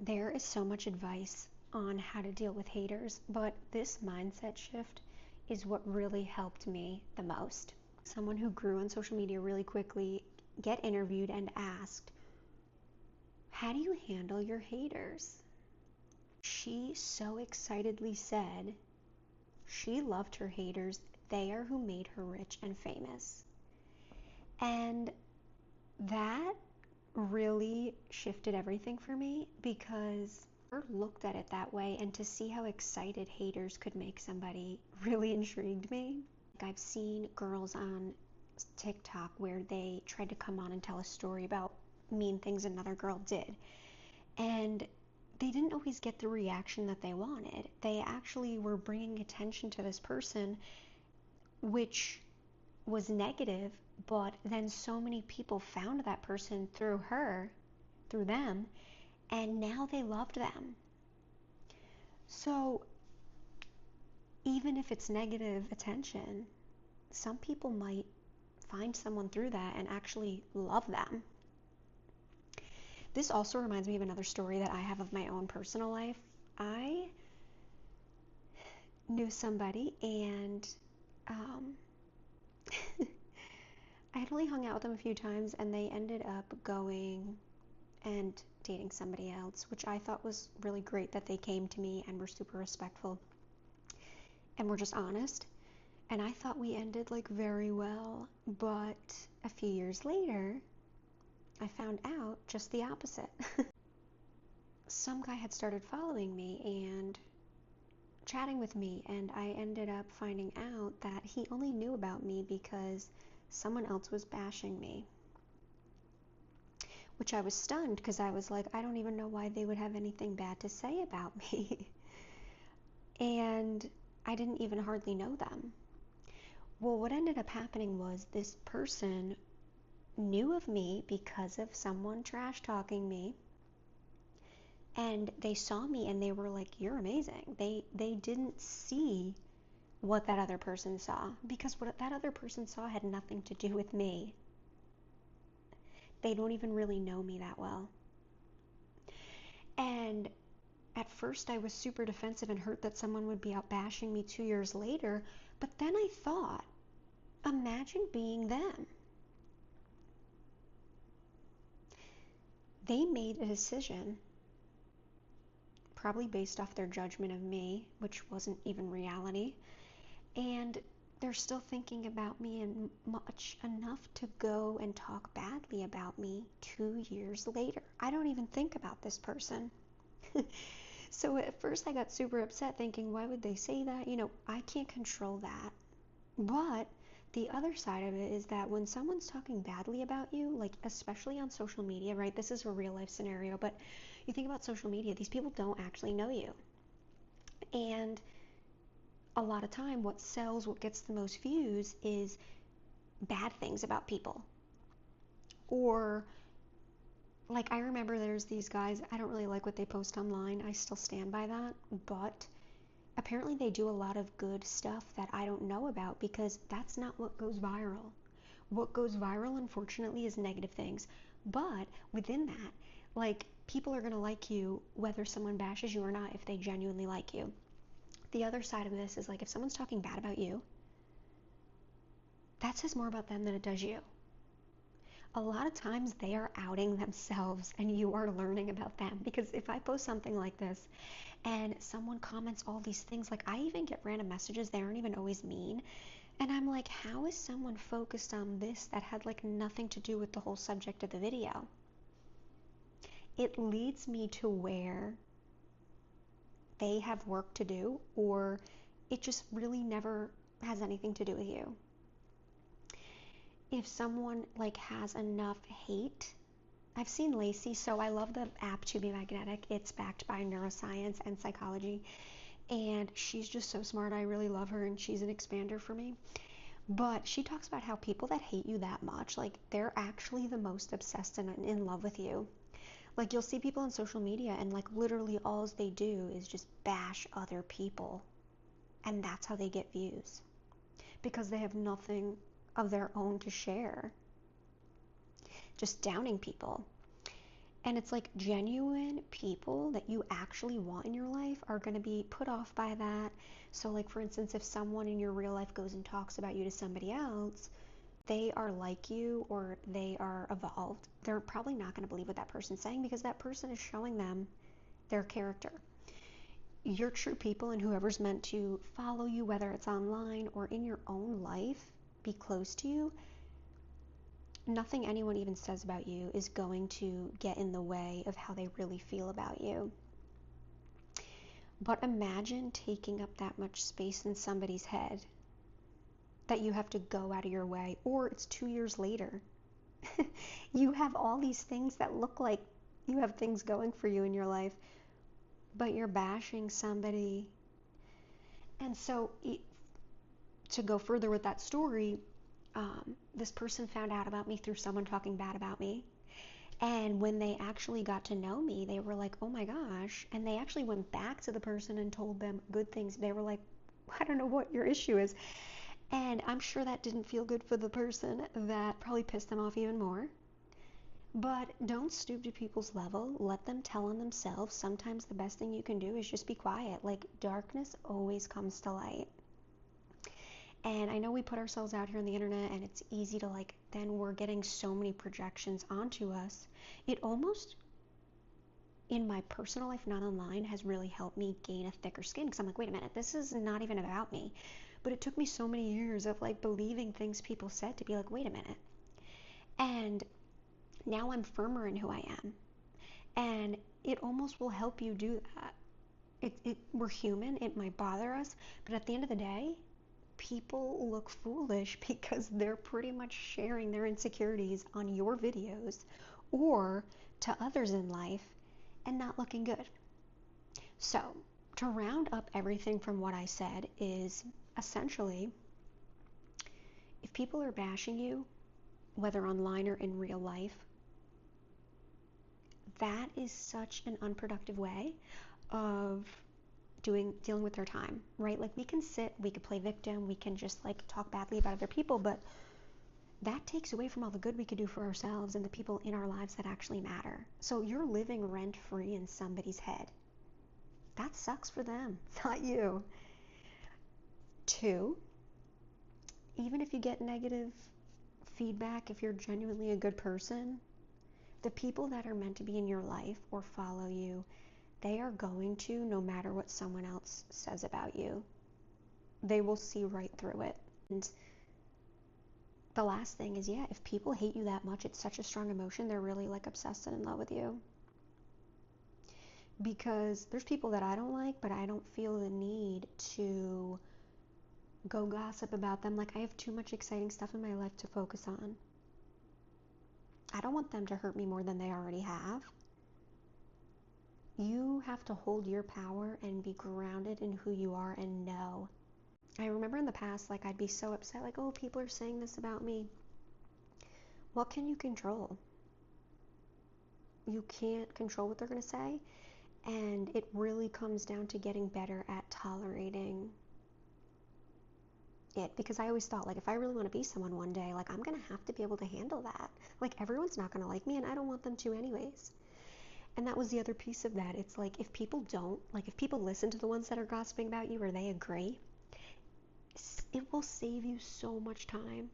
There is so much advice on how to deal with haters, but this mindset shift is what really helped me the most. Someone who grew on social media really quickly get interviewed and asked, how do you handle your haters? She so excitedly said she loved her haters. They are who made her rich and famous. And that really shifted everything for me, because I looked at it that way, and to see how excited haters could make somebody really intrigued me. I've seen girls on TikTok where they tried to come on and tell a story about mean things another girl did, and they didn't always get the reaction that they wanted. They actually were bringing attention to this person, which was negative, but then so many people found that person through them, and now they loved them. So even if it's negative attention, some people might find someone through that and actually love them. This also reminds me of another story that I have of my own personal life. I knew somebody, and I had only hung out with them a few times, and they ended up going and dating somebody else, which I thought was really great that they came to me and were super respectful and were just honest. And I thought we ended like very well, but a few years later, I found out just the opposite. Some guy had started following me and chatting with me, and I ended up finding out that he only knew about me because someone else was bashing me. Which I was stunned, because I was like, I don't even know why they would have anything bad to say about me. And I didn't even hardly know them. Well, what ended up happening was this person knew of me because of someone trash talking me, and they saw me and they were like, you're amazing. They didn't see what that other person saw, because what that other person saw had nothing to do with me. They don't even really know me that well. And at first I was super defensive and hurt that someone would be out bashing me 2 years later, but then I thought, imagine being them. They made a decision, probably based off their judgment of me, which wasn't even reality, and they're still thinking about me and much enough to go and talk badly about me 2 years later. I don't even think about this person. So at first I got super upset, thinking, why would they say that? I can't control that. But the other side of it is that when someone's talking badly about you, like especially on social media, right? This is a real life scenario, but you think about social media, these people don't actually know you. And a lot of time what sells, what gets the most views is bad things about people. Or like, I remember there's these guys, I don't really like what they post online. I still stand by that, but apparently they do a lot of good stuff that I don't know about, because that's not what goes viral. What goes viral, unfortunately, is negative things. But within that, like, people are going to like you whether someone bashes you or not, if they genuinely like you. The other side of this is, like, if someone's talking bad about you, that says more about them than it does you. A lot of times they are outing themselves and you are learning about them. Because if I post something like this and someone comments all these things, like, I even get random messages, they aren't even always mean, and I'm like, how is someone focused on this that had like nothing to do with the whole subject of the video? It leads me to where they have work to do, or it just really never has anything to do with you. If someone like has enough hate, I've seen Lacey, so I love the app To Be Magnetic. It's backed by neuroscience and psychology, and she's just so smart. I really love her, and she's an expander for me. But she talks about how people that hate you that much, like, they're actually the most obsessed and in love with you. Like, you'll see people on social media and like literally all they do is just bash other people, and that's how they get views, because they have nothing of their own to share, just downing people. And it's like genuine people that you actually want in your life are going to be put off by that. So, like, for instance, if someone in your real life goes and talks about you to somebody else, they are like you or they are evolved. They're probably not going to believe what that person's saying because that person is showing them their character. Your true people and whoever's meant to follow you, whether it's online or in your own life, be close to you, nothing anyone even says about you is going to get in the way of how they really feel about you. But imagine taking up that much space in somebody's head that you have to go out of your way, or it's 2 years later. You have all these things that look like you have things going for you in your life, but you're bashing somebody. And so, to go further with that story, this person found out about me through someone talking bad about me. And when they actually got to know me, they were like, oh my gosh. And they actually went back to the person and told them good things. They were like, I don't know what your issue is. And I'm sure that didn't feel good for the person. That probably pissed them off even more. But don't stoop to people's level. Let them tell on themselves. Sometimes the best thing you can do is just be quiet. Like, darkness always comes to light. And I know we put ourselves out here on the internet and it's easy to then we're getting so many projections onto us. It almost, in my personal life, not online, has really helped me gain a thicker skin because I'm like, wait a minute, this is not even about me. But it took me so many years of believing things people said to be like, wait a minute. And now I'm firmer in who I am. And it almost will help you do that. We're human, it might bother us, but at the end of the day, people look foolish because they're pretty much sharing their insecurities on your videos or to others in life and not looking good. So, to round up everything from what I said is essentially, if people are bashing you, whether online or in real life, that is such an unproductive way of dealing with their time, right? We can we could play victim, we can just talk badly about other people, but that takes away from all the good we could do for ourselves and the people in our lives that actually matter. So you're living rent-free in somebody's head. That sucks for them, not you. 2, even if you get negative feedback, if you're genuinely a good person, the people that are meant to be in your life or follow you, they are going to, no matter what someone else says about you, they will see right through it. And the last thing is, if people hate you that much, it's such a strong emotion, they're really obsessed and in love with you. Because there's people that I don't like, but I don't feel the need to go gossip about them. I have too much exciting stuff in my life to focus on. I don't want them to hurt me more than they already have. You have to hold your power and be grounded in who you are and know. I remember in the past, I'd be so upset, oh, people are saying this about me. What can you control? You can't control what they're going to say. And it really comes down to getting better at tolerating it. Because I always thought, if I really want to be someone one day, I'm going to have to be able to handle that. Everyone's not going to like me, and I don't want them to anyways. And that was the other piece of that. It's if people don't, if people listen to the ones that are gossiping about you or they agree, it will save you so much time.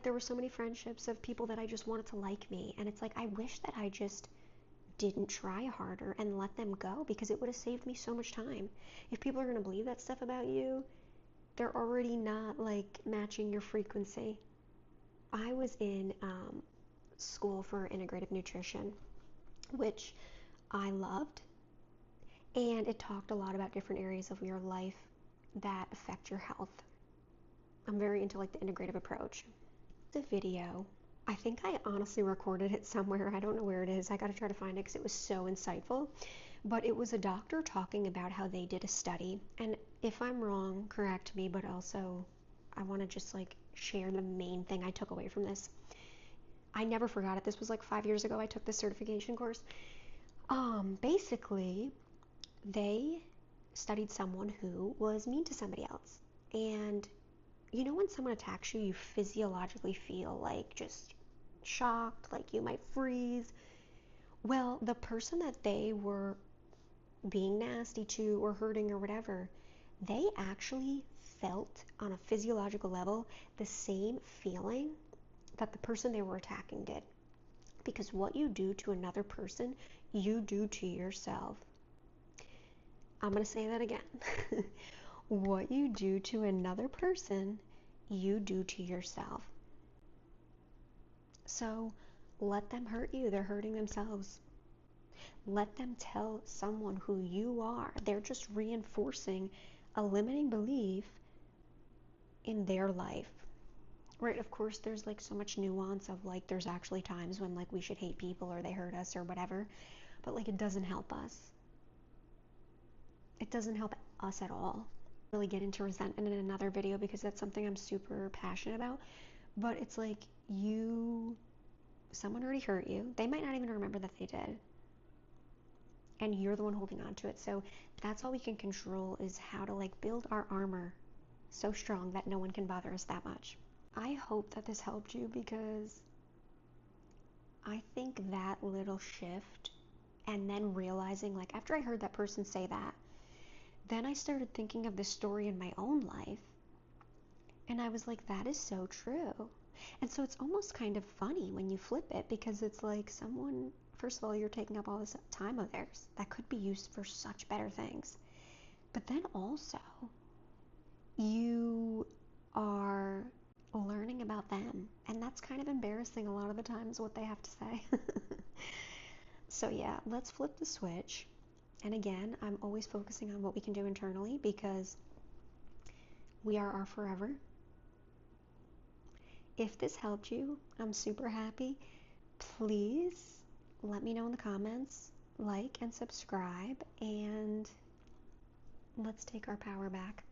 There were so many friendships of people that I just wanted to like me. And it's I wish that I just didn't try harder and let them go because it would have saved me so much time. If people are going to believe that stuff about you, they're already not matching your frequency. I was in school for integrative nutrition, which I loved, and it talked a lot about different areas of your life that affect your health. I'm very into the integrative approach. The video, I think I honestly recorded it somewhere. I don't know where it is. I got to try to find it because it was so insightful. But it was a doctor talking about how they did a study. And if I'm wrong, correct me, but also I want to just share the main thing I took away from this. I never forgot it. This was 5 years ago. I took this certification course. Basically, they studied someone who was mean to somebody else. And you know when someone attacks you, you physiologically feel just shocked, you might freeze. Well, the person that they were being nasty to or hurting or whatever, they actually felt on a physiological level the same feeling that the person they were attacking did. Because what you do to another person, you do to yourself. I'm going to say that again. What you do to another person, you do to yourself. So let them hurt you. They're hurting themselves. Let them tell someone who you are. They're just reinforcing a limiting belief in their life. Right, of course, there's like so much nuance of like there's actually times when like we should hate people or they hurt us or whatever, but like it doesn't help us. It doesn't help us at all. Really get into resentment in another video because that's something I'm super passionate about, but it's like someone already hurt you. They might not even remember that they did. And you're the one holding on to it. So that's all we can control, is how to like build our armor so strong that no one can bother us that much. I hope that this helped you, because I think that little shift, and then realizing, like, after I heard that person say that, then I started thinking of this story in my own life, and I was like, that is so true. And so it's almost kind of funny when you flip it, because it's like someone, first of all, you're taking up all this time of theirs that could be used for such better things. But then also, you are learning about them, and that's kind of embarrassing a lot of the times, what they have to say. So yeah, let's flip the switch. And again, I'm always focusing on what we can do internally, because we are our forever. If this helped you, I'm super happy. Please let me know in the comments, like and subscribe, and let's take our power back.